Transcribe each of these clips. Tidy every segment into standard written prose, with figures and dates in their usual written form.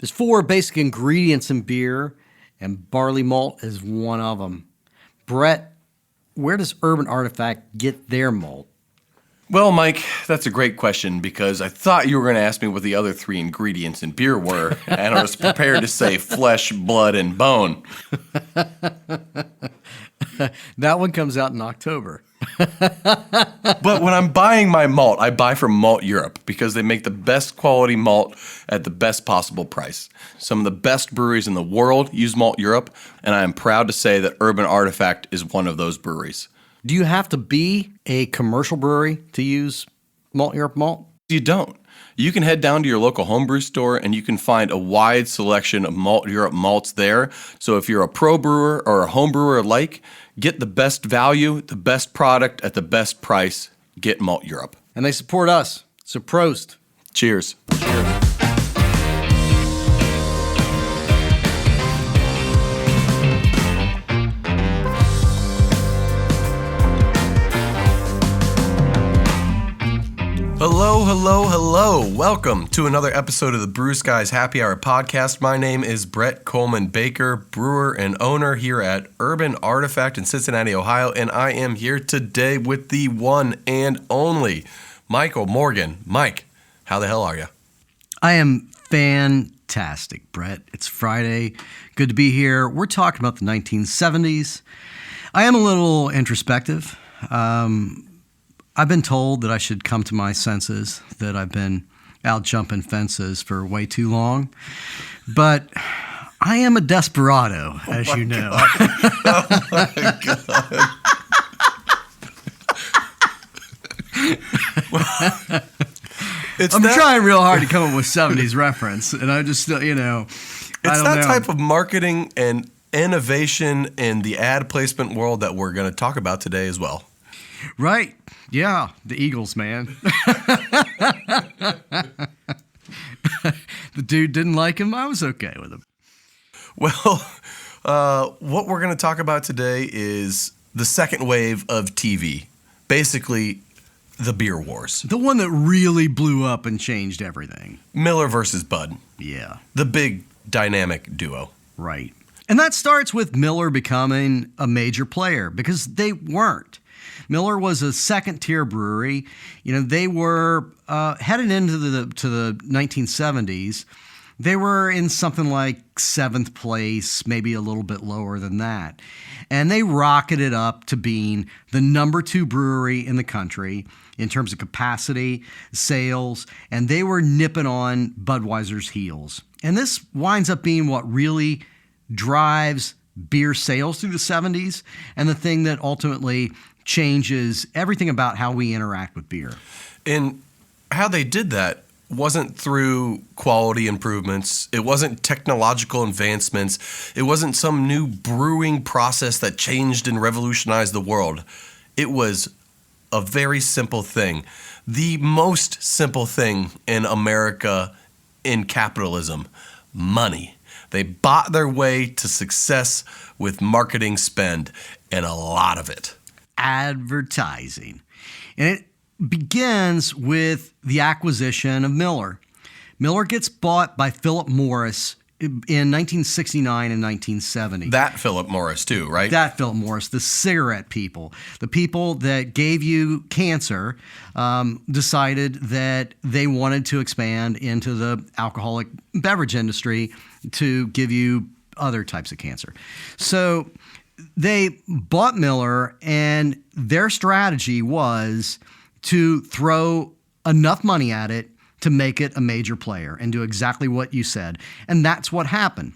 There's 4 basic ingredients in beer, and barley malt is one of them. Brett, where does Urban Artifact get their malt? Well, Mike, that's a great question because I thought you were going to ask me what the other 3 ingredients in beer were, and I was prepared to say flesh, blood, and bone. That one comes out in October. But when I'm buying my malt, I buy from Malt Europe because they make the best quality malt at the best possible price. Some of the best breweries in the world use Malt Europe, and I am proud to say that Urban Artifact is one of those breweries. Do you have to be a commercial brewery to use Malt Europe malt? You don't. You can head down to your local homebrew store and you can find a wide selection of Malt Europe malts there. So if you're a pro brewer or a home brewer alike, get the best value, the best product at the best price. Get Malt Europe. And they support us. So Prost. Cheers. Cheers. Hello, hello, hello. Welcome to another episode of the Brew Skies Happy Hour podcast. My name is Brett Coleman Baker, brewer and owner here at Urban Artifact in Cincinnati, Ohio, and I am here today with the one and only Michael Morgan. Mike, how the hell are you? I am fantastic, Brett. It's Friday. Good to be here. We're talking about the 1970s. I am a little introspective. I've been told that I should come to my senses, that I've been out jumping fences for way too long. But I am a desperado, as you know. Oh, my God. I'm trying real hard to come up with 70s reference, and I just, I don't know. It's that type of marketing and innovation in the ad placement world that we're going to talk about today as well. Right. Yeah, the Eagles, man. The dude didn't like him. I was okay with him. Well, what we're going to talk about today is the second wave of TV. Basically, the beer wars. The one that really blew up and changed everything. Miller versus Bud. Yeah. The big dynamic duo. Right. And that starts with Miller becoming a major player because they weren't. Miller was a second-tier brewery. You know, they were headed into the 1970s. They were in something like 7th place, maybe a little bit lower than that. And they rocketed up to being the number 2 brewery in the country in terms of capacity, sales, and they were nipping on Budweiser's heels. And this winds up being what really drives beer sales through the 70s and the thing that ultimately changes everything about how we interact with beer. And how they did that wasn't through quality improvements. It wasn't technological advancements. It wasn't some new brewing process that changed and revolutionized the world. It was a very simple thing. The most simple thing in America in capitalism, money. They bought their way to success with marketing spend, and a lot of it. Advertising. And it begins with the acquisition of Miller. Miller gets bought by Phillip Morris in 1969 and 1970. That Phillip Morris too, right? That Phillip Morris, the cigarette people, the people that gave you cancer, decided that they wanted to expand into the alcoholic beverage industry to give you other types of cancer. So they bought Miller, and their strategy was to throw enough money at it to make it a major player and do exactly what you said. And that's what happened.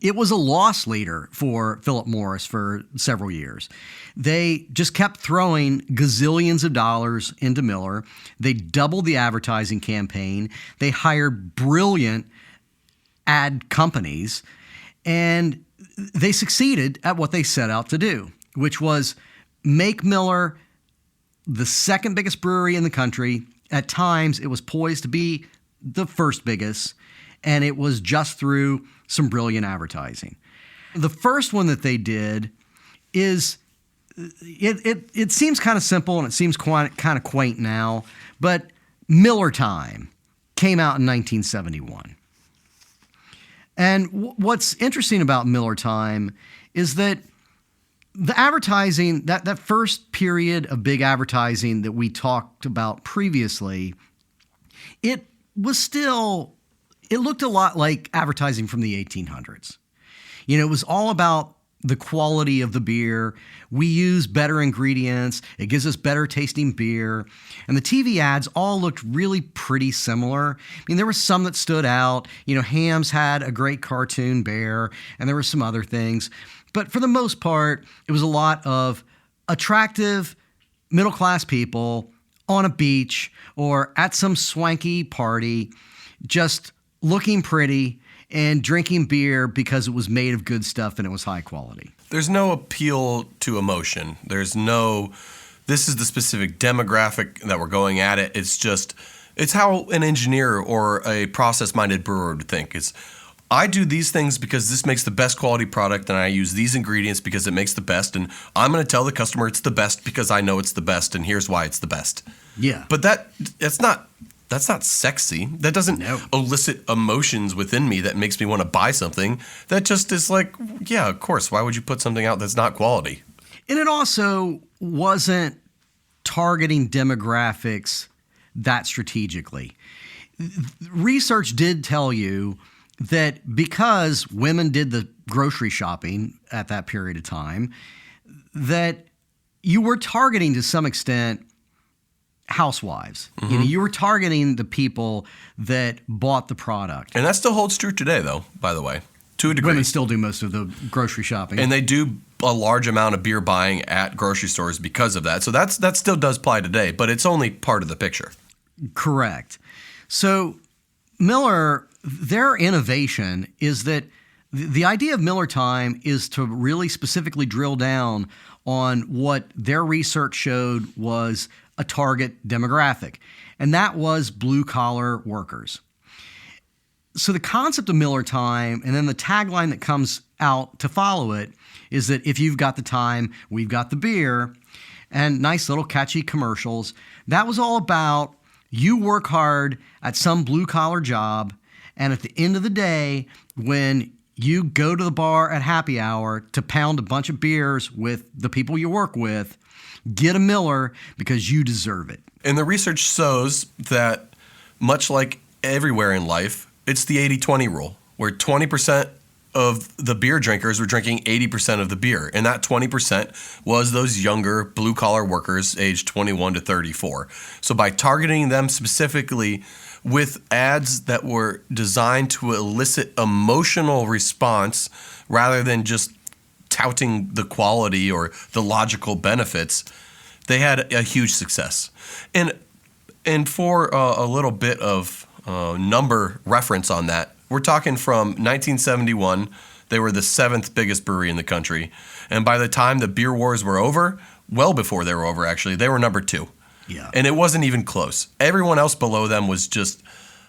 It was a loss leader for Phillip Morris for several years. They just kept throwing gazillions of dollars into Miller. They doubled the advertising campaign. They hired brilliant ad companies, and they succeeded at what they set out to do, which was make Miller the second biggest brewery in the country. At times, it was poised to be the first biggest, and it was just through some brilliant advertising. The first one that they did is, it seems kind of simple and it seems kind of quaint now, but Miller Time came out in 1971. And what's interesting about Miller Time is that the advertising, that first period of big advertising that we talked about previously, it looked a lot like advertising from the 1800s. It was all about the quality of the beer. We use better ingredients. It gives us better tasting beer. And the TV ads all looked really pretty similar. There were some that stood out. Hamm's had a great cartoon bear, and there were some other things. But for the most part, it was a lot of attractive middle-class people on a beach or at some swanky party, just looking pretty and drinking beer because it was made of good stuff and it was high quality. There's no appeal to emotion. There's no, this is the specific demographic that we're going at it. It's how an engineer or a process-minded brewer would think. I do these things because this makes the best quality product, and I use these ingredients because it makes the best, and I'm going to tell the customer it's the best because I know it's the best, and here's why it's the best. Yeah. But that's not sexy. That doesn't elicit emotions within me that makes me want to buy something. That just is like, yeah, of course. Why would you put something out that's not quality? And it also wasn't targeting demographics that strategically. Research did tell you that because women did the grocery shopping at that period of time, that you were targeting to some extent housewives. Mm-hmm. You were targeting the people that bought the product. And that still holds true today, though, by the way, to a degree. Women still do most of the grocery shopping. And they do a large amount of beer buying at grocery stores because of that. So that still does apply today, but it's only part of the picture. Correct. So Miller, their innovation is that the idea of Miller Time is to really specifically drill down on what their research showed was a target demographic, and that was blue-collar workers. So the concept of Miller Time, and then the tagline that comes out to follow it, is that if you've got the time, we've got the beer, and nice little catchy commercials. That was all about you work hard at some blue-collar job, and at the end of the day, when you go to the bar at happy hour to pound a bunch of beers with the people you work with, get a Miller because you deserve it. And the research shows that, much like everywhere in life, it's the 80-20 rule, where 20% of the beer drinkers were drinking 80% of the beer. And that 20% was those younger blue-collar workers aged 21 to 34. So by targeting them specifically with ads that were designed to elicit emotional response rather than just touting the quality or the logical benefits, they had a huge success. And for a little bit of number reference on that, we're talking from 1971, they were the 7th biggest brewery in the country. And by the time the beer wars were over, well before they were over actually, they were number 2. Yeah. And it wasn't even close. Everyone else below them was just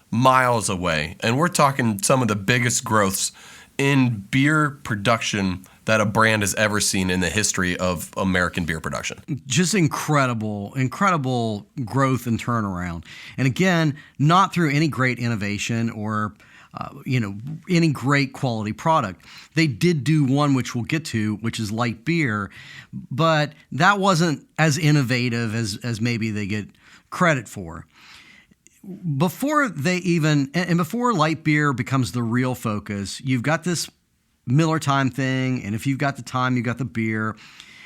miles away. And we're talking some of the biggest growths in beer production that a brand has ever seen in the history of American beer production. Just incredible growth and turnaround. And again, not through any great innovation or any great quality product. They did do one, which we'll get to, which is light beer, but that wasn't as innovative as maybe they get credit for. Before light beer becomes the real focus, you've got this Miller Time thing, and if you've got the time, you've got the beer.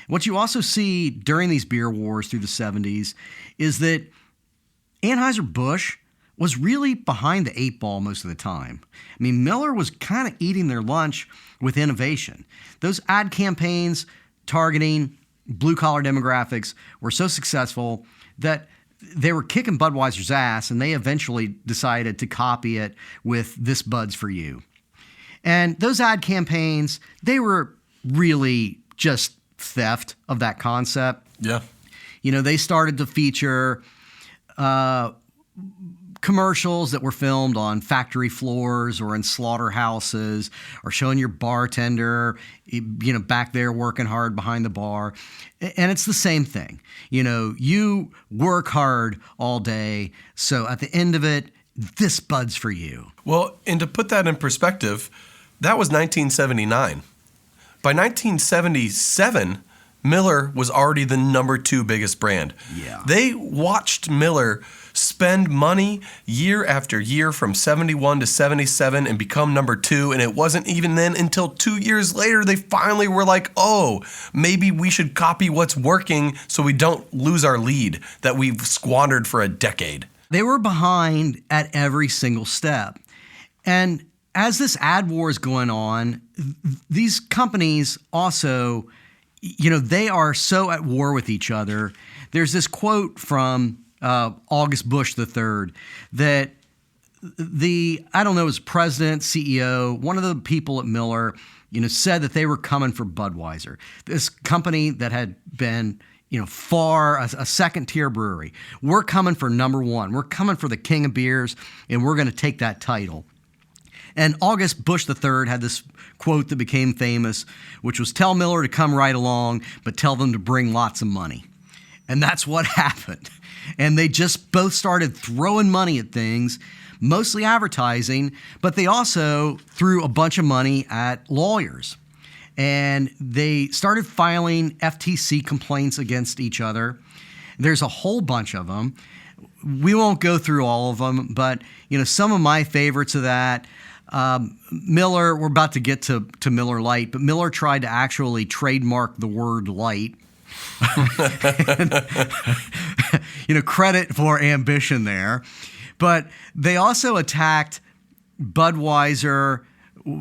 What you also see during these beer wars through the 70s is that Anheuser-Busch was really behind the 8 ball most of the time. I mean, Miller was kind of eating their lunch with innovation. Those ad campaigns targeting blue-collar demographics were so successful that they were kicking Budweiser's ass, and they eventually decided to copy it with This Bud's For You. And those ad campaigns, they were really just theft of that concept. Yeah. They started to feature commercials that were filmed on factory floors or in slaughterhouses, or showing your bartender, back there working hard behind the bar. And it's the same thing. You work hard all day, so at the end of it, this Bud's for you. Well, and to put that in perspective, that was 1979. By 1977, Miller was already the number 2 biggest brand. Yeah. They watched Miller spend money year after year from 71 to 77 and become number 2. And it wasn't even then until 2 years later they finally were like, oh, maybe we should copy what's working so we don't lose our lead that we've squandered for a decade. They were behind at every single step. And as this ad war is going on, these companies also, they are so at war with each other. There's this quote from August Bush III that I don't know, his president, CEO, one of the people at Miller, said that they were coming for Budweiser, this company that had been, a second-tier brewery. We're coming for number 1. We're coming for the king of beers, and we're going to take that title. And August Bush III had this quote that became famous, which was, tell Miller to come right along, but tell them to bring lots of money. And that's what happened. And they just both started throwing money at things, mostly advertising, but they also threw a bunch of money at lawyers. And they started filing FTC complaints against each other. There's a whole bunch of them. We won't go through all of them, but some of my favorites of that, Miller, we're about to get to Miller Lite, but Miller tried to actually trademark the word light. Credit for ambition there. But they also attacked Budweiser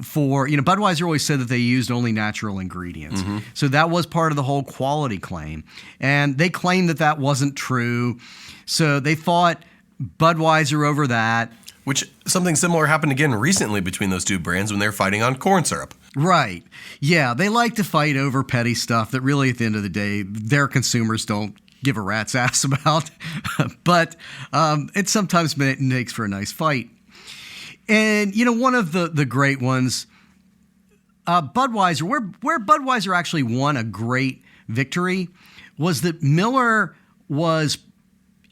for, Budweiser always said that they used only natural ingredients. Mm-hmm. So that was part of the whole quality claim. And they claimed that that wasn't true. So they fought Budweiser over that. Which something similar happened again recently between those two brands when they were fighting on corn syrup. Right. Yeah, they like to fight over petty stuff that really at the end of the day, their consumers don't give a rat's ass about. But it sometimes makes for a nice fight. And, one of the great ones, Budweiser, where Budweiser actually won a great victory was that Miller was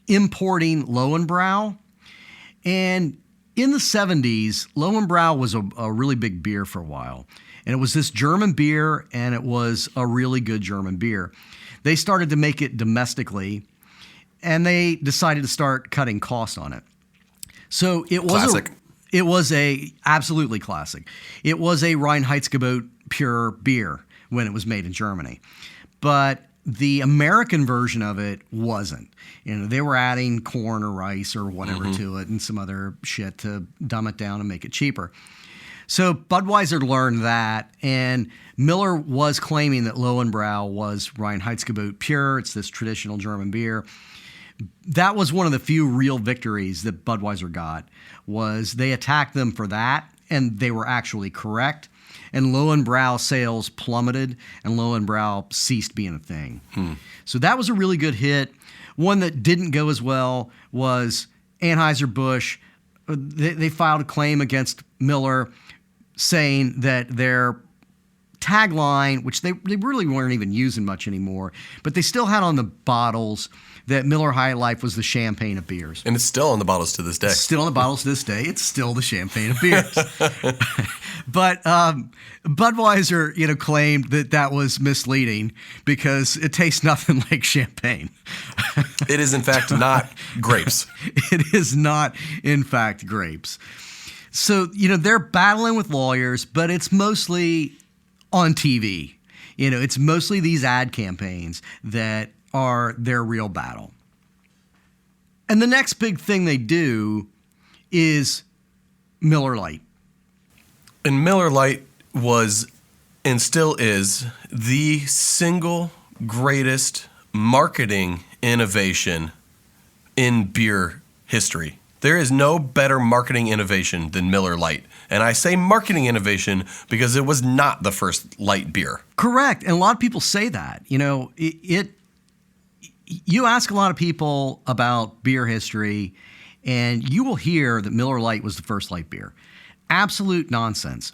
importing Lowenbrau. And in the 70s, Lowenbrau was a really big beer for a while. And it was this German beer, and it was a really good German beer. They started to make it domestically, and they decided to start cutting costs on it. So it was absolutely classic. It was a Reinheitsgebot pure beer when it was made in Germany. But the American version of it wasn't. They were adding corn or rice or whatever to it and some other shit to dumb it down and make it cheaper. So Budweiser learned that, and Miller was claiming that Lowenbrau was Reinheitsgebot pure. It's this traditional German beer. That was one of the few real victories that Budweiser got, was they attacked them for that, and they were actually correct. And Lowenbrau sales plummeted, and Lowenbrau ceased being a thing. So that was a really good hit. One that didn't go as well was Anheuser-Busch. They filed a claim against Miller saying that their tagline, which they really weren't even using much anymore, but they still had on the bottles that Miller High Life was the champagne of beers. And it's still on the bottles to this day. It's still on the bottles to this day. It's still the champagne of beers. But Budweiser, claimed that was misleading because it tastes nothing like champagne. It is, in fact, not grapes. It is not, in fact, grapes. So, they're battling with lawyers, but it's mostly on TV. It's mostly these ad campaigns that are their real battle. And the next big thing they do is Miller Lite. And Miller Lite was and still is the single greatest marketing innovation in beer history. There is no better marketing innovation than Miller Lite. And I say marketing innovation because it was not the first light beer. Correct. And a lot of people say that. You ask a lot of people about beer history, and you will hear that Miller Lite was the first light beer. Absolute nonsense.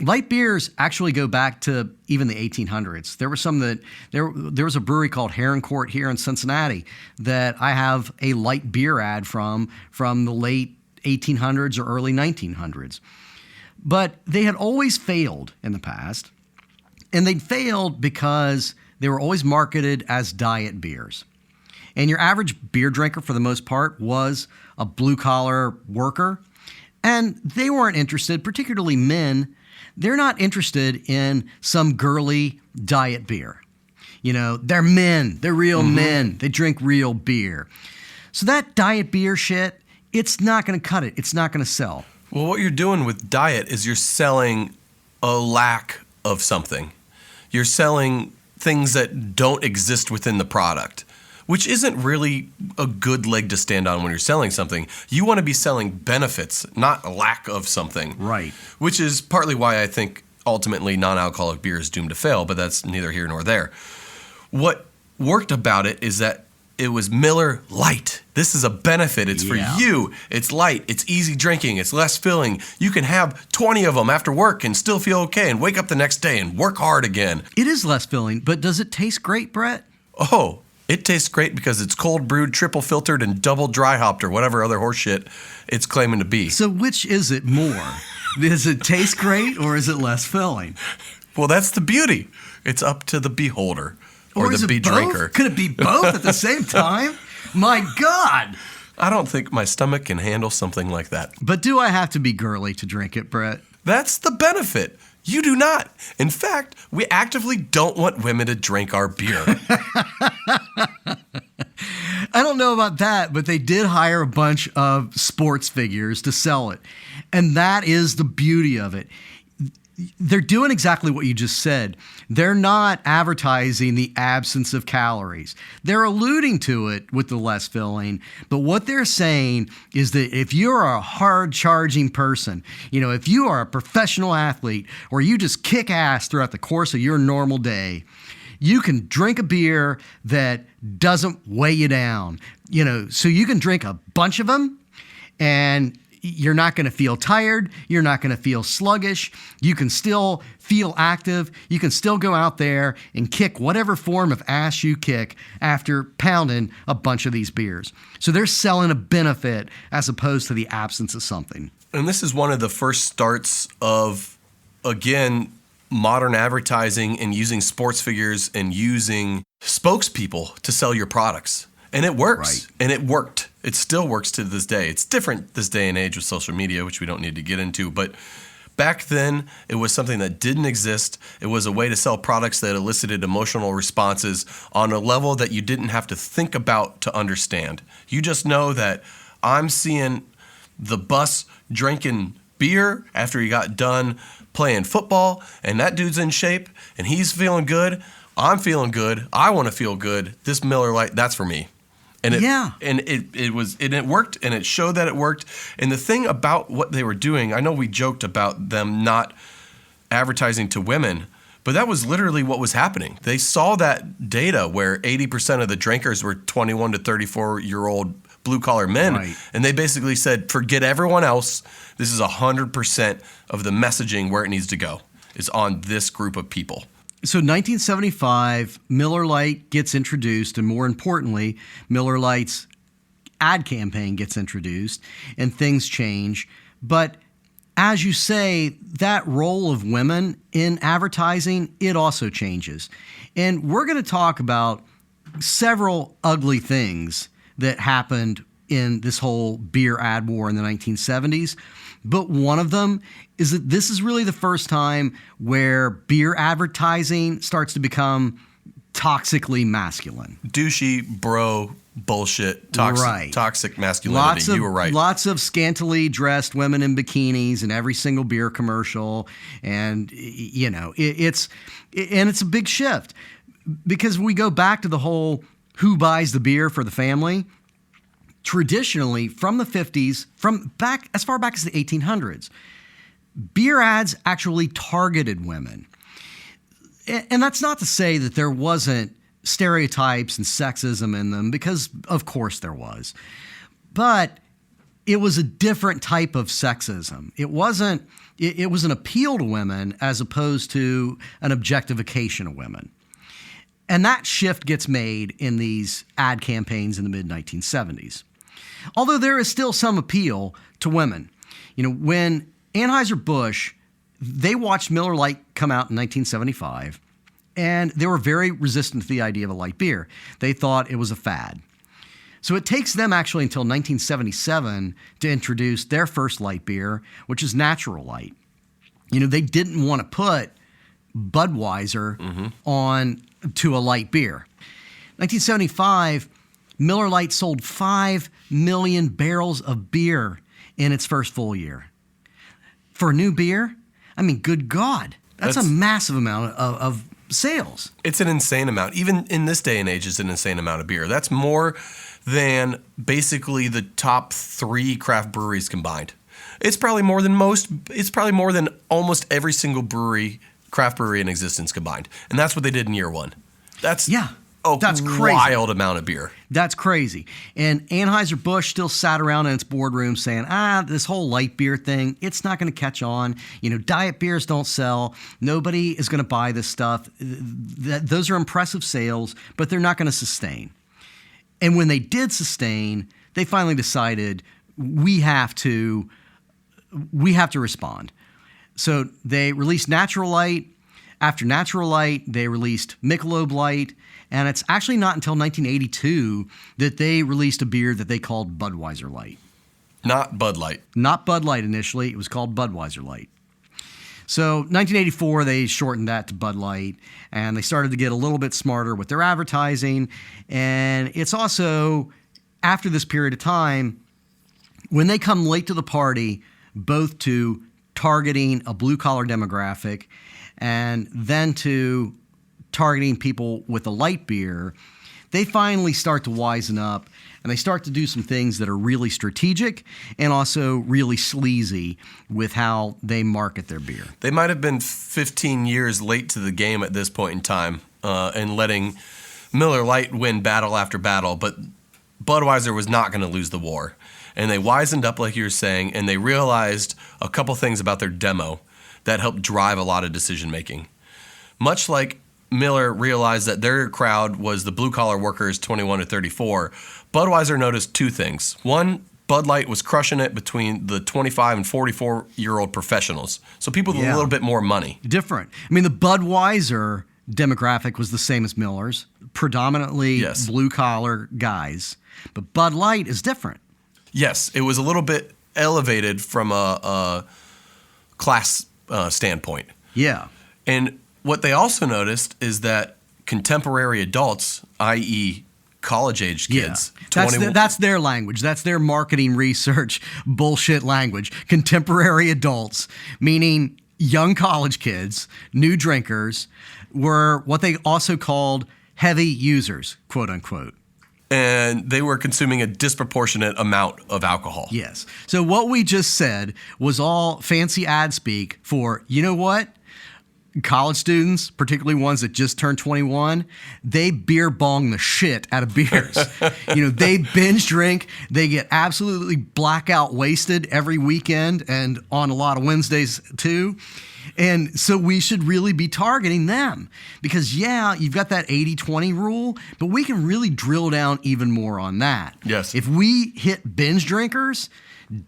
Light beers actually go back to even the 1800s. There were some that there was a brewery called Heron Court here in Cincinnati that I have a light beer ad from the late 1800s or early 1900s. But they had always failed in the past, and they'd failed because they were always marketed as diet beers. And your average beer drinker, for the most part, was a blue-collar worker, and they weren't interested, particularly men. They're not interested in some girly diet beer. You know, they're men. They're real men. They drink real beer. So that diet beer shit, it's not going to cut it. It's not going to sell. Well, what you're doing with diet is you're selling a lack of something. You're selling things that don't exist within the product, which isn't really a good leg to stand on when you're selling something. You want to be selling benefits, not a lack of something. Right. Which is partly why I think ultimately non-alcoholic beer is doomed to fail, but that's neither here nor there. What worked about it is that it was Miller Lite. This is a benefit. It's for you. It's light. It's easy drinking. It's less filling. You can have 20 of them after work and still feel okay and wake up the next day and work hard again. It is less filling, but does it taste great, Brett? Oh, it tastes great because it's cold brewed, triple filtered, and double dry hopped or whatever other horseshit it's claiming to be. So which is it more? Does it taste great or is it less filling? Well, that's the beauty. It's up to the beholder or is the it bee both? drinker. Could it be both at the same time? My God. I don't think my stomach can handle something like that. But do I have to be girly to drink it, Brett? That's the benefit. You do not. In fact, we actively don't want women to drink our beer. I don't know about that, but they did hire a bunch of sports figures to sell it. And that is the beauty of it. They're doing exactly what you just said. They're not advertising the absence of calories. They're alluding to it with the less filling. But what they're saying is that if you're a hard-charging person, you know, if you are a professional athlete or you just kick ass throughout the course of your normal day, you can drink a beer that doesn't weigh you down. You know, so you can drink a bunch of them and you're not going to feel tired. You're not going to feel sluggish. You can still feel active. You can still go out there and kick whatever form of ass you kick after pounding a bunch of these beers. So they're selling a benefit as opposed to the absence of something. And this is one of the first starts of, again, modern advertising and using sports figures and using spokespeople to sell your products. And it works. Right. And it worked. It still works to this day. It's different this day and age with social media, which we don't need to get into. But back then, it was something that didn't exist. It was a way to sell products that elicited emotional responses on a level that you didn't have to think about to understand. You just know that I'm seeing the bus drinking beer after he got done playing football, and that dude's in shape, and he's feeling good. I'm feeling good. I want to feel good. This Miller Lite, that's for me. And it worked, and it showed that it worked. And the thing about what they were doing, I know we joked about them not advertising to women, but that was literally what was happening. They saw that data where 80% of the drinkers were 21 to 34-year-old blue-collar men, right. And they basically said, forget everyone else. This is 100% of the messaging where it needs to go. It's on this group of people. So 1975, Miller Lite gets introduced, and more importantly, Miller Lite's ad campaign gets introduced, and things change. But as you say, that role of women in advertising, it also changes. And we're going to talk about several ugly things that happened in this whole beer ad war in the 1970s. But one of them is that this is really the first time where beer advertising starts to become toxically masculine. Douchey, bro, bullshit, toxic masculinity. You were right. Lots of scantily dressed women in bikinis in every single beer commercial. And, you know, it's a big shift because we go back to the whole who buys the beer for the family. Traditionally, from the 50s, from back as far back as the 1800s, beer ads actually targeted women. And that's not to say that there wasn't stereotypes and sexism in them, because of course there was. But it was a different type of sexism. It was an appeal to women as opposed to an objectification of women. And that shift gets made in these ad campaigns in the mid-1970s. Although there is still some appeal to women. When Anheuser-Busch, they watched Miller Lite come out in 1975, and they were very resistant to the idea of a light beer. They thought it was a fad. So it takes them actually until 1977 to introduce their first light beer, which is Natural Light. They didn't want to put Budweiser on to a light beer. 1975, Miller Lite sold 5 million barrels of beer in its first full year. For a new beer, good God, that's a massive amount of sales. It's an insane amount. Even in this day and age, it's an insane amount of beer. That's more than basically the top 3 craft breweries combined. It's probably more than almost every single craft brewery in existence combined. And that's what they did in year 1. That's crazy. Wild amount of beer. That's crazy. And Anheuser-Busch still sat around in its boardroom saying, this whole light beer thing, it's not going to catch on. Diet beers don't sell. Nobody is going to buy this stuff. Those are impressive sales, but they're not going to sustain. And when they did sustain, they finally decided we have to respond. So they released Natural Light. After Natural Light, they released Michelob Light. And it's actually not until 1982 that they released a beer that they called Budweiser Light. Not Bud Light. Not Bud Light initially. It was called Budweiser Light. So 1984, they shortened that to Bud Light, and they started to get a little bit smarter with their advertising. And it's also, after this period of time, when they come late to the party, both to targeting a blue-collar demographic and then to targeting people with a light beer, they finally start to wisen up, and they start to do some things that are really strategic and also really sleazy with how they market their beer. They might have been 15 years late to the game at this point in time and letting Miller Lite win battle after battle, but Budweiser was not going to lose the war. And they wisened up, like you were saying, and they realized a couple things about their demo that helped drive a lot of decision-making. Much like Miller realized that their crowd was the blue-collar workers 21 to 34, Budweiser noticed 2 things. One, Bud Light was crushing it between the 25 and 44-year-old professionals, so people with a little bit more money. Different. The Budweiser demographic was the same as Miller's, predominantly blue-collar guys, but Bud Light is different. Yes, it was a little bit elevated from a class standpoint. Yeah. And what they also noticed is that contemporary adults, i.e. college-age kids. That's their language. That's their marketing research bullshit language. Contemporary adults, meaning young college kids, new drinkers, were what they also called heavy users, quote unquote. And they were consuming a disproportionate amount of alcohol. Yes. So what we just said was all fancy ad speak for, you know what? College students, particularly ones that just turned 21, they beer bong the shit out of beers. They binge drink. They get absolutely blackout wasted every weekend and on a lot of Wednesdays too. And so we should really be targeting them because, you've got that 80-20 rule, but we can really drill down even more on that. Yes. If we hit binge drinkers,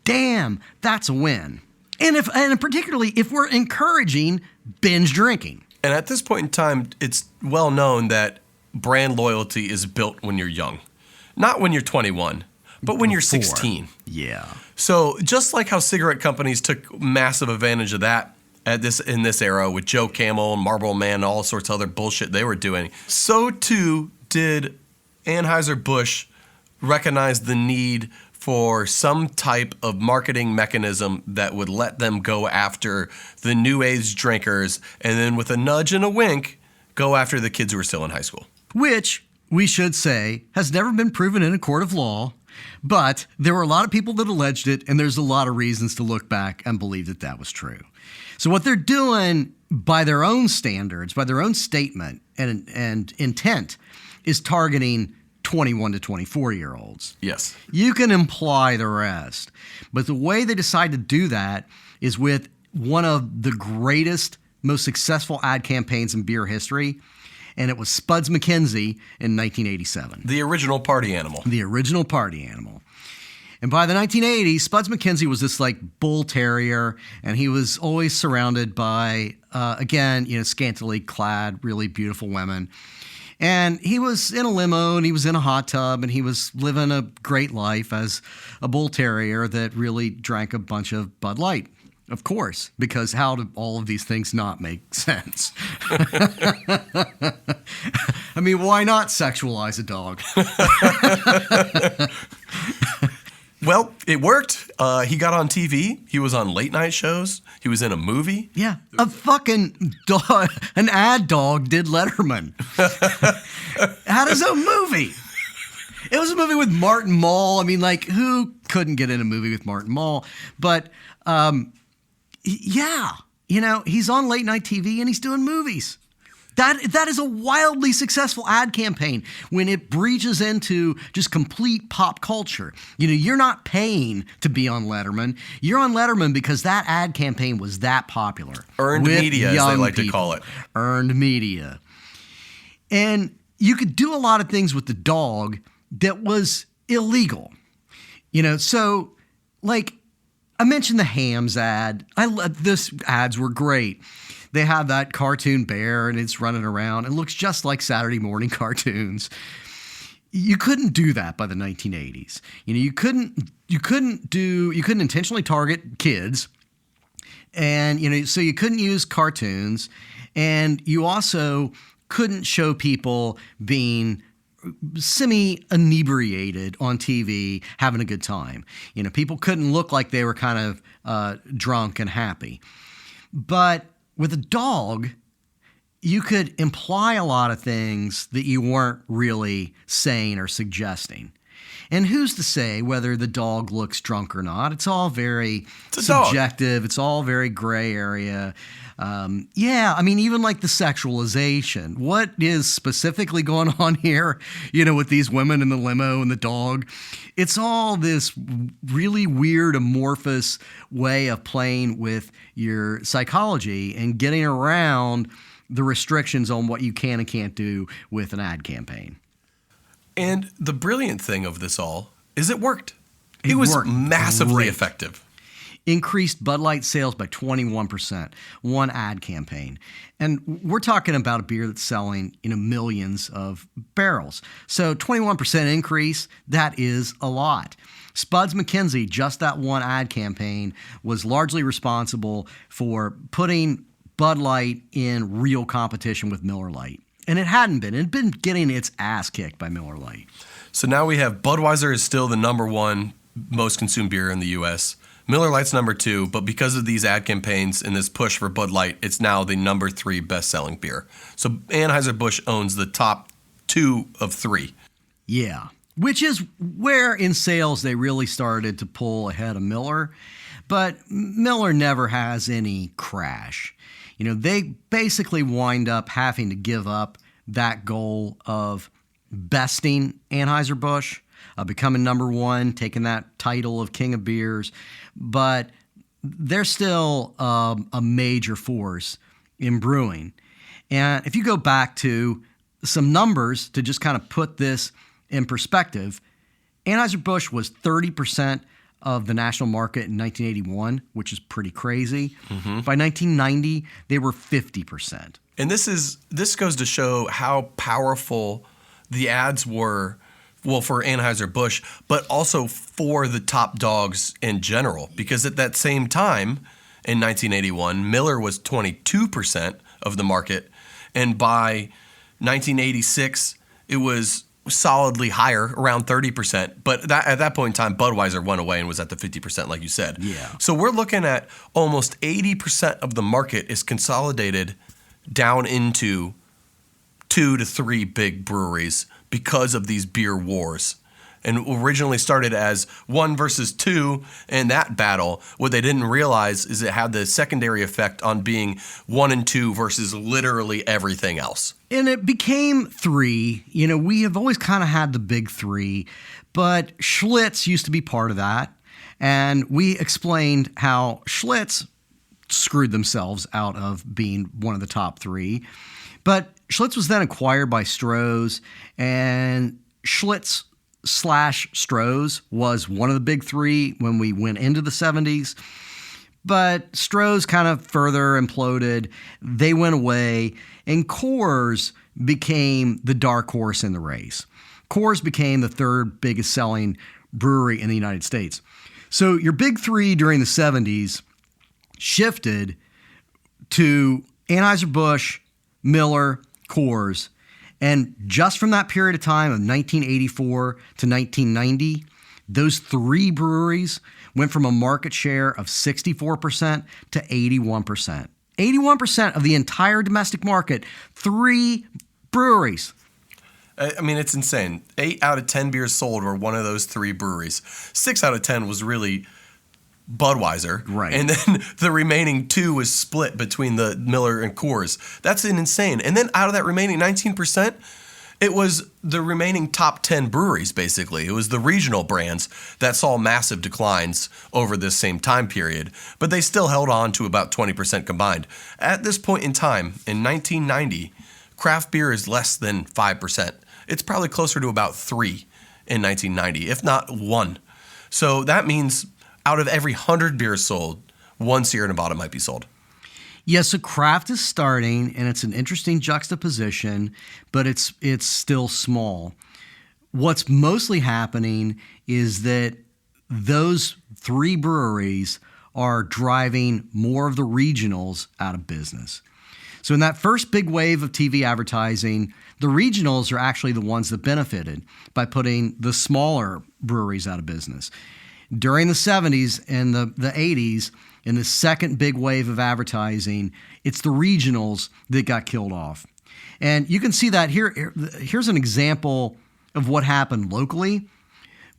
damn, that's a win. And particularly if we're encouraging binge drinking. And at this point in time, it's well known that brand loyalty is built when you're young. Not when you're 21, but when you're 16. Yeah. So just like how cigarette companies took massive advantage of that in this era with Joe Camel and Marlboro Man and all sorts of other bullshit they were doing, so too did Anheuser-Busch recognize the need for some type of marketing mechanism that would let them go after the new age drinkers and then with a nudge and a wink, go after the kids who are still in high school. Which, we should say, has never been proven in a court of law, but there were a lot of people that alleged it, and there's a lot of reasons to look back and believe that that was true. So what they're doing by their own standards, by their own statement and intent, is targeting 21 to 24-year-olds. Yes. You can imply the rest. But the way they decide to do that is with one of the greatest, most successful ad campaigns in beer history, and it was Spuds MacKenzie in 1987. The original party animal. The original party animal. And by the 1980s, Spuds MacKenzie was this like bull terrier, and he was always surrounded by, again, scantily clad, really beautiful women. And he was in a limo, and he was in a hot tub, and he was living a great life as a bull terrier that really drank a bunch of Bud Light. Of course, because how do all of these things not make sense? I mean, why not sexualize a dog? Well, it worked. He got on TV. He was on late night shows. He was in a movie. Yeah, a fucking dog, an ad dog did Letterman. Had his own movie. It was a movie with Martin Mull. I mean, like, who couldn't get in a movie with Martin Mull? But, yeah, he's on late night TV and he's doing movies. That is a wildly successful ad campaign when it breaches into just complete pop culture. You're not paying to be on Letterman. You're on Letterman because that ad campaign was that popular. Earned media, as they like to call it. Earned media. And you could do a lot of things with the dog that was illegal. So, like, I mentioned the Hams ad. This ads were great. They have that cartoon bear and it's running around. It looks just like Saturday morning cartoons. You couldn't do that by the 1980s. You couldn't intentionally target kids. And, so you couldn't use cartoons. And you also couldn't show people being semi-inebriated on TV having a good time. People couldn't look like they were kind of drunk and happy. But with a dog, you could imply a lot of things that you weren't really saying or suggesting. And who's to say whether the dog looks drunk or not? It's all very subjective. Dog. It's all very gray area. Even like the sexualization. What is specifically going on here, with these women in the limo and the dog? It's all this really weird, amorphous way of playing with your psychology and getting around the restrictions on what you can and can't do with an ad campaign. And the brilliant thing of this all is it worked. It was massively effective. Increased Bud Light sales by 21%, one ad campaign. And we're talking about a beer that's selling, millions of barrels. So 21% increase, that is a lot. Spuds MacKenzie, just that one ad campaign, was largely responsible for putting Bud Light in real competition with Miller Lite. And it hadn't been. It had been getting its ass kicked by Miller Lite. So now we have Budweiser is still the number one most consumed beer in the U.S., Miller Lite's number 2, but because of these ad campaigns and this push for Bud Light, it's now the number 3 best-selling beer. So Anheuser-Busch owns the top 2 of 3. Yeah, which is where in sales they really started to pull ahead of Miller. But Miller never has any crash. They basically wind up having to give up that goal of besting Anheuser-Busch, becoming number 1, taking that title of King of Beers. But they're still a major force in brewing. And if you go back to some numbers to just kind of put this in perspective, Anheuser-Busch was 30% of the national market in 1981, which is pretty crazy. Mm-hmm. By 1990, they were 50%. And this goes to show how powerful the ads were. Well, for Anheuser-Busch, but also for the top dogs in general. Because at that same time, in 1981, Miller was 22% of the market. And by 1986, it was solidly higher, around 30%. But at that point in time, Budweiser went away and was at the 50%, like you said. Yeah. So we're looking at almost 80% of the market is consolidated down into 2 to 3 big breweries because of these beer wars. And originally started as 1 versus 2 in that battle. What they didn't realize is it had the secondary effect on being 1 and 2 versus literally everything else. And it became 3. We have always kind of had the big 3, but Schlitz used to be part of that. And we explained how Schlitz screwed themselves out of being one of the top 3. But Schlitz was then acquired by Stroh's, and Schlitz slash Stroh's was one of the big three when we went into the 70s. But Stroh's kind of further imploded. They went away, and Coors became the dark horse in the race. Coors became the third biggest selling brewery in the United States. So your big three during the 70s shifted to Anheuser-Busch, Miller, Coors. And just from that period of time of 1984 to 1990, those three breweries went from a market share of 64% to 81%. 81% of the entire domestic market, three breweries. I mean, it's insane. 8 out of 10 beers sold were one of those three breweries. 6 out of 10 was really Budweiser. Right. And then the remaining 2 was split between the Miller and Coors. That's insane. And then out of that remaining 19%, it was the remaining top 10 breweries, basically. It was the regional brands that saw massive declines over this same time period, but they still held on to about 20% combined. At this point in time, in 1990, craft beer is less than 5%. It's probably closer to about 3 in 1990, if not 1. So that means out of every 100 beers sold, 1 Sierra Nevada might be sold. Yes, so craft is starting, and it's an interesting juxtaposition, but it's still small. What's mostly happening is that those three breweries are driving more of the regionals out of business. So in that first big wave of TV advertising, the regionals are actually the ones that benefited by putting the smaller breweries out of business. During the 70s and the 80s, in the second big wave of advertising, it's the regionals that got killed off. And you can see that here. Here's an example of what happened locally.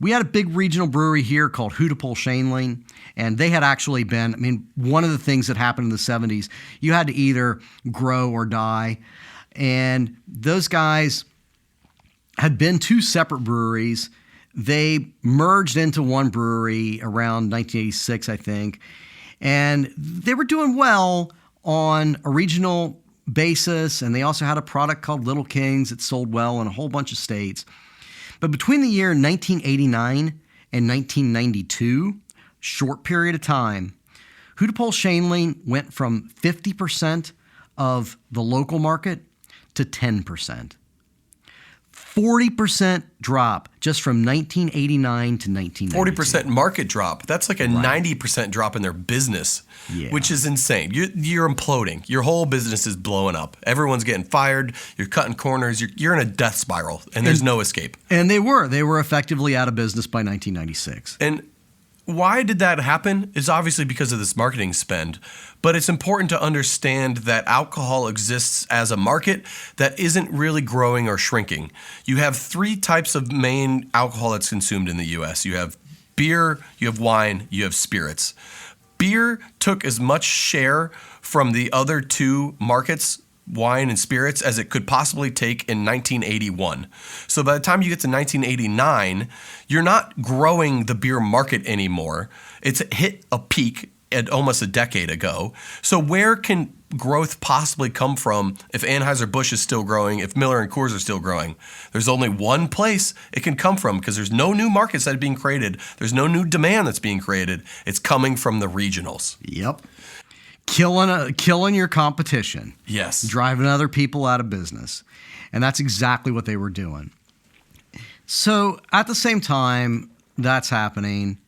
We had a big regional brewery here called Hudepohl-Schaenling, and they had actually been, one of the things that happened in the 70s, you had to either grow or die. And those guys had been 2 separate breweries. They merged into one brewery around 1986, I think. And they were doing well on a regional basis, and they also had a product called Little Kings that sold well in a whole bunch of states. But between the year 1989 and 1992, short period of time, Hudepohl-Schaenling went from 50% of the local market to 10%. 40% drop just from 1989 to 1992. 40% market drop. That's like a 90% drop in their business, which is insane. You're imploding. Your whole business is blowing up. Everyone's getting fired. You're cutting corners. You're in a death spiral, and there's no escape. And they were effectively out of business by 1996. And why did that happen is obviously because of this marketing spend, but it's important to understand that alcohol exists as a market that isn't really growing or shrinking. You have 3 types of main alcohol that's consumed in the U.S. You have beer, you have wine, you have spirits. Beer took as much share from the other 2 markets, wine and spirits, as it could possibly take in 1981. So by the time you get to 1989, you're not growing the beer market anymore. It's hit a peak at almost a decade ago. So where can growth possibly come from if Anheuser-Busch is still growing, if Miller and Coors are still growing? There's only one place it can come from, because there's no new markets that are being created. There's no new demand that's being created. It's coming from the regionals. Yep. Killing your competition. Yes. Driving other people out of business. And that's exactly what they were doing. So at the same time that's happening,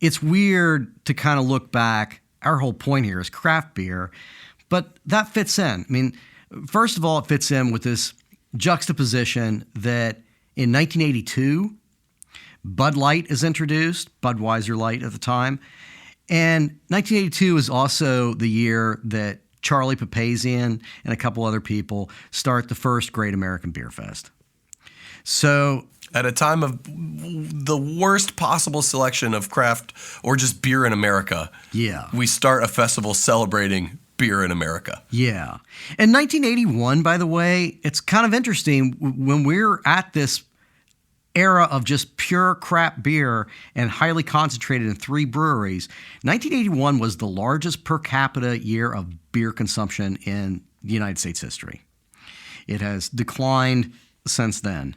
it's weird to kind of look back. Our whole point here is craft beer, but that fits in. First of all, it fits in with this juxtaposition that in 1982, Bud Light is introduced, Budweiser Light at the time. And 1982 is also the year that Charlie Papazian and a couple other people start the first Great American Beer Fest. So at a time of the worst possible selection of craft or just beer in America, we start a festival celebrating beer in America. Yeah. And 1981, by the way, it's kind of interesting when we're at this era of just pure crap beer and highly concentrated in 3 breweries. 1981 was the largest per capita year of beer consumption in the United States history. It has declined since then.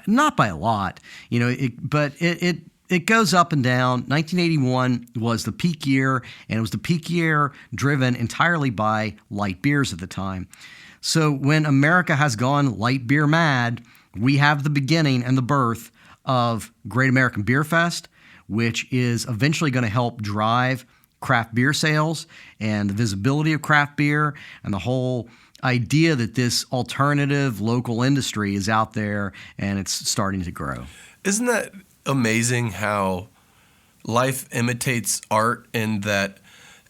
Not by a lot, but it goes up and down. 1981 was the peak year, and it was the peak year driven entirely by light beers at the time. So when America has gone light beer mad, we have the beginning and the birth of Great American Beer Fest, which is eventually going to help drive craft beer sales and the visibility of craft beer and the whole idea that this alternative local industry is out there and it's starting to grow. Isn't that amazing how life imitates art, and that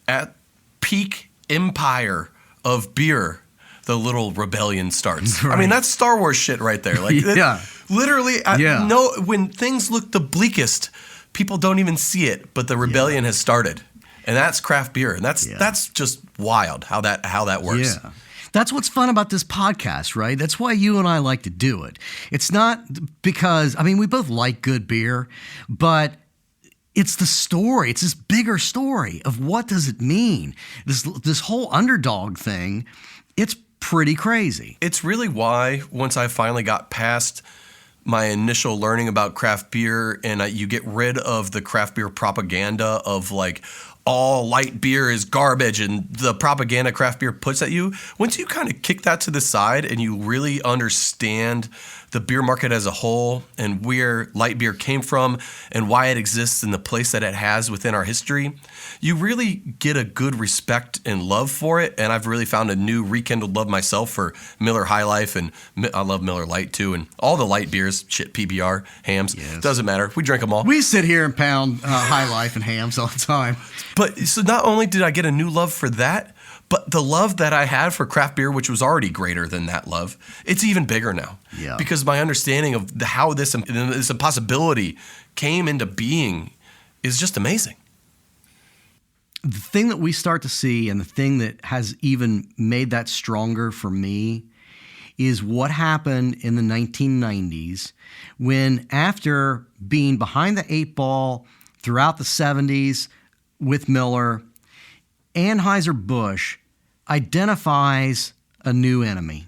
at peak empire of beer, the little rebellion starts? Right. I mean, that's Star Wars shit right there. Like, Yeah. Literally, Yeah. when things look the bleakest, people don't even see it, but the rebellion has started. And that's craft beer. And that's just wild how that works. Yeah. That's what's fun about this podcast, right? That's why you and I like to do it. It's not because, we both like good beer, but it's the story. It's this bigger story of what does it mean? This whole underdog thing, it's pretty crazy. It's really why, once I finally got past my initial learning about craft beer and you get rid of the craft beer propaganda of like, all light beer is garbage and the propaganda craft beer puts at you, once you kind of kick that to the side and you really understand the beer market as a whole and where light beer came from and why it exists in the place that it has within our history, you really get a good respect and love for it. And I've really found a new rekindled love myself for Miller High Life, and I love Miller Lite too, and all the light beers, shit, PBR, hams, doesn't matter. We drink them all. We sit here and pound High Life and hams all the time. But so not only did I get a new love for that, but the love that I had for craft beer, which was already greater than that love, it's even bigger now. Yeah. Because my understanding of how this impossibility came into being is just amazing. The thing that we start to see, and the thing that has even made that stronger for me, is what happened in the 1990s when, after being behind the eight ball throughout the 70s with Miller, Anheuser-Busch identifies a new enemy,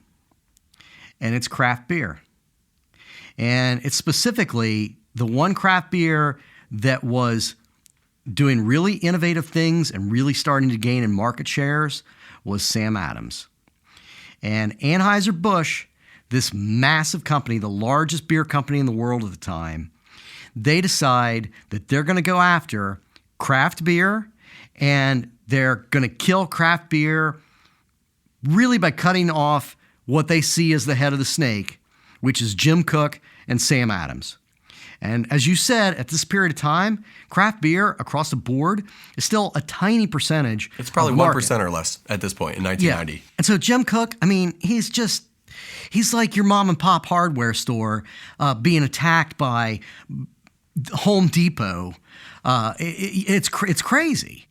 and it's craft beer. And it's specifically the one craft beer that was doing really innovative things and really starting to gain in market shares was Sam Adams. And Anheuser-Busch, this massive company, the largest beer company in the world at the time, they decide that they're going to go after craft beer, and they're going to kill craft beer really by cutting off what they see as the head of the snake, which is Jim Koch and Sam Adams. And as you said, at this period of time, craft beer across the board is still a tiny percentage. It's probably of the market. 1% or less at this point in 1990. Yeah. And so Jim Koch, he's like your mom and pop hardware store being attacked by Home Depot. It's crazy.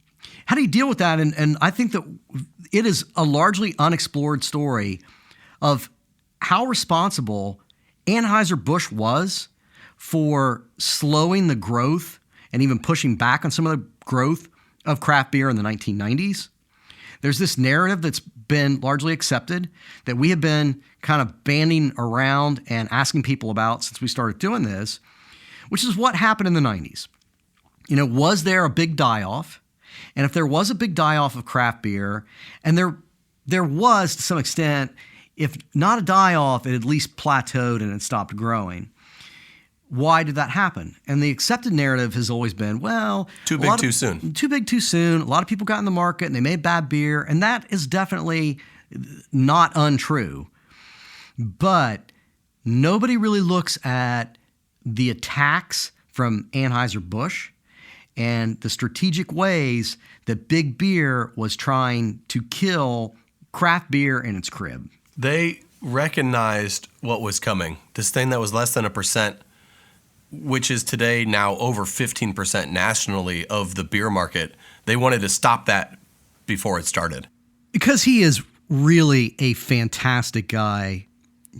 How do you deal with that? And I think that it is a largely unexplored story of how responsible Anheuser-Busch was for slowing the growth and even pushing back on some of the growth of craft beer in the 1990s. There's this narrative that's been largely accepted that we have been kind of banding around and asking people about since we started doing this, which is what happened in the 90s. Was there a big die-off? And if there was a big die-off of craft beer, and there was to some extent, if not a die-off, it at least plateaued and it stopped growing. Why did that happen? And the accepted narrative has always been, well... Too big, too soon. Too big, too soon. A lot of people got in the market and they made bad beer, and that is definitely not untrue. But nobody really looks at the attacks from Anheuser-Busch and the strategic ways that big beer was trying to kill craft beer in its crib. They recognized what was coming. This thing that was less than 1%, which is today now over 15% nationally of the beer market. They wanted to stop that before it started. Because he is really a fantastic guy,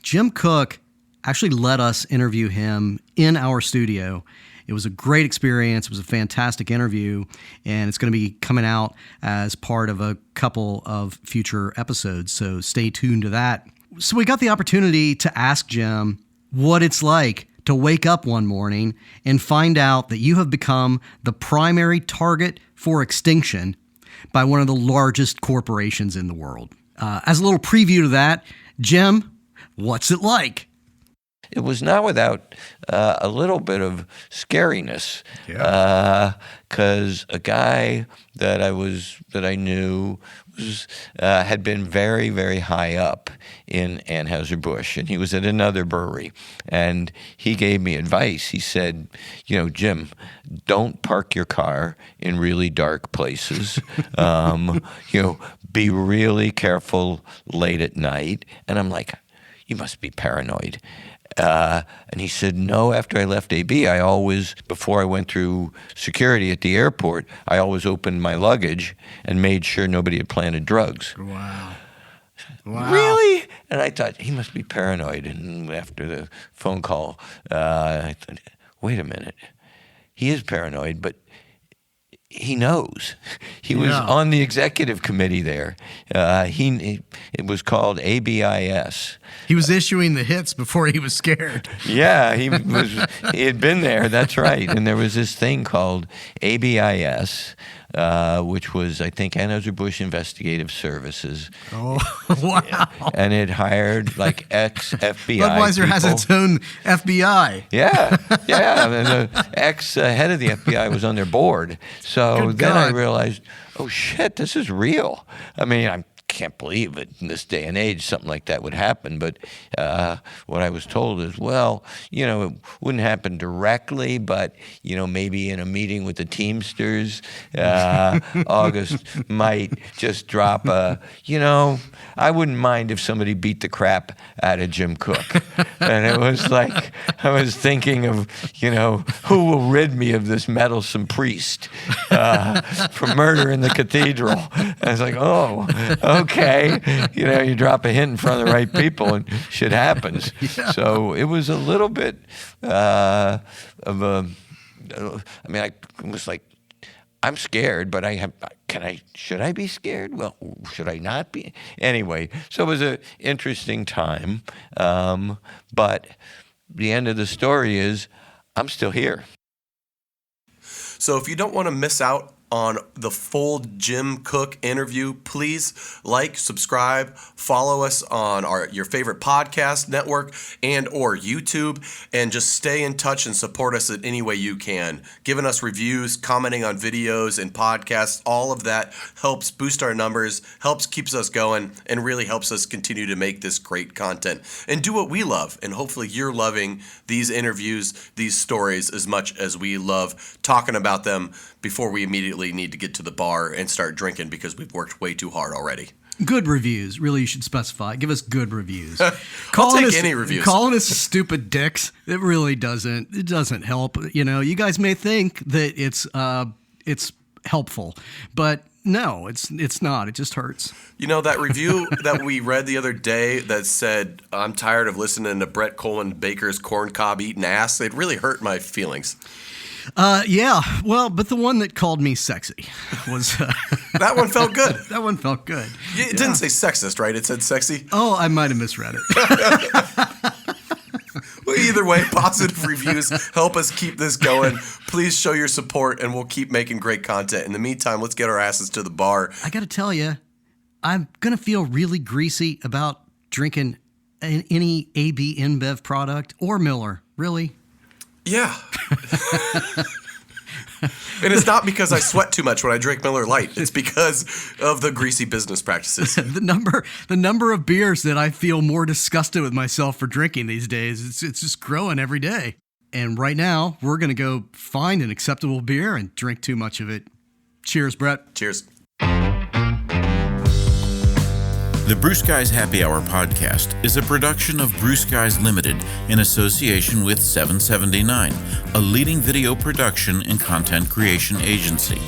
Jim Koch actually let us interview him in our studio. It was a great experience. It was a fantastic interview, and it's going to be coming out as part of a couple of future episodes, so stay tuned to that. So we got the opportunity to ask Jim what it's like to wake up one morning and find out that you have become the primary target for extinction by one of the largest corporations in the world. As a little preview to that, Jim, what's it like? It was not without a little bit of scariness, because a guy that I knew had been very, very high up in Anheuser-Busch, and he was at another brewery, and he gave me advice. He said, Jim, don't park your car in really dark places. Be really careful late at night. And I'm like, you must be paranoid. And he said, no, after I left AB, before I went through security at the airport, I always opened my luggage and made sure nobody had planted drugs. Wow. Really? And I thought, he must be paranoid. And after the phone call, I thought, wait a minute. He is paranoid, but he knows. He was on the executive committee there. It was called ABIS. He was issuing the hits before he was scared. Yeah, he had been there. That's right. And there was this thing called ABIS, which was, I think, Anheuser-Busch Investigative Services. Oh, wow. And it hired like ex-FBI Budweiser people. has its own FBI. Yeah. And the ex-head of the FBI was on their board. So Good then I God. realized, oh, shit, this is real. I mean, I can't believe it in this day and age something like that would happen. But what I was told is, well, it wouldn't happen directly, but, maybe in a meeting with the Teamsters, August might just drop I wouldn't mind if somebody beat the crap out of Jim Cook. And it was like, I was thinking of, who will rid me of this meddlesome priest for murder in the cathedral. And I was like, oh, okay. You drop a hint in front of the right people and shit happens. Yeah. So it was a little bit of a, I was like, I'm scared, but should I be scared? Well, should I not be? Anyway, so it was an interesting time. But the end of the story is I'm still here. So if you don't want to miss out on the full Jim Cook interview, please like, subscribe, follow us on your favorite podcast network and or YouTube, and just stay in touch and support us in any way you can. Giving us reviews, commenting on videos and podcasts, all of that helps boost our numbers, keeps us going, and really helps us continue to make this great content and do what we love. And hopefully you're loving these interviews, these stories as much as we love talking about them before we immediately need to get to the bar and start drinking because we've worked way too hard already. Good reviews. Really, you should specify. Give us good reviews. I'll take any reviews. Calling us stupid dicks, it really doesn't. It doesn't help. You guys may think that it's helpful, but no, it's not. It just hurts. That review that we read the other day that said, I'm tired of listening to Brett Coleman Baker's corncob eating ass, it really hurt my feelings. Yeah. Well, but the one that called me sexy was... that one felt good. That one felt good. It didn't say sexist, right? It said sexy. Oh, I might have misread it. Well, either way, positive reviews help us keep this going. Please show your support, and we'll keep making great content. In the meantime, let's get our asses to the bar. I got to tell you, I'm going to feel really greasy about drinking any AB InBev product or Miller, really. Yeah. And it's not because I sweat too much when I drink Miller Lite. It's because of the greasy business practices. the number of beers that I feel more disgusted with myself for drinking these days, it's just growing every day. And right now, we're going to go find an acceptable beer and drink too much of it. Cheers, Brett. Cheers. The Brew Skies Happy Hour podcast is a production of Brew Skies Limited in association with 779, a leading video production and content creation agency.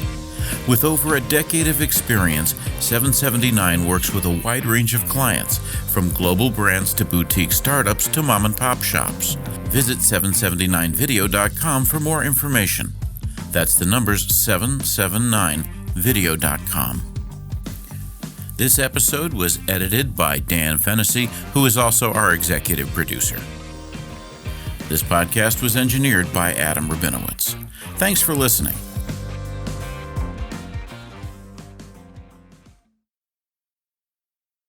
With over a decade of experience, 779 works with a wide range of clients, from global brands to boutique startups to mom and pop shops. Visit 779video.com for more information. That's the numbers 779video.com. This episode was edited by Dan Fennessy, who is also our executive producer. This podcast was engineered by Adam Rabinowitz. Thanks for listening.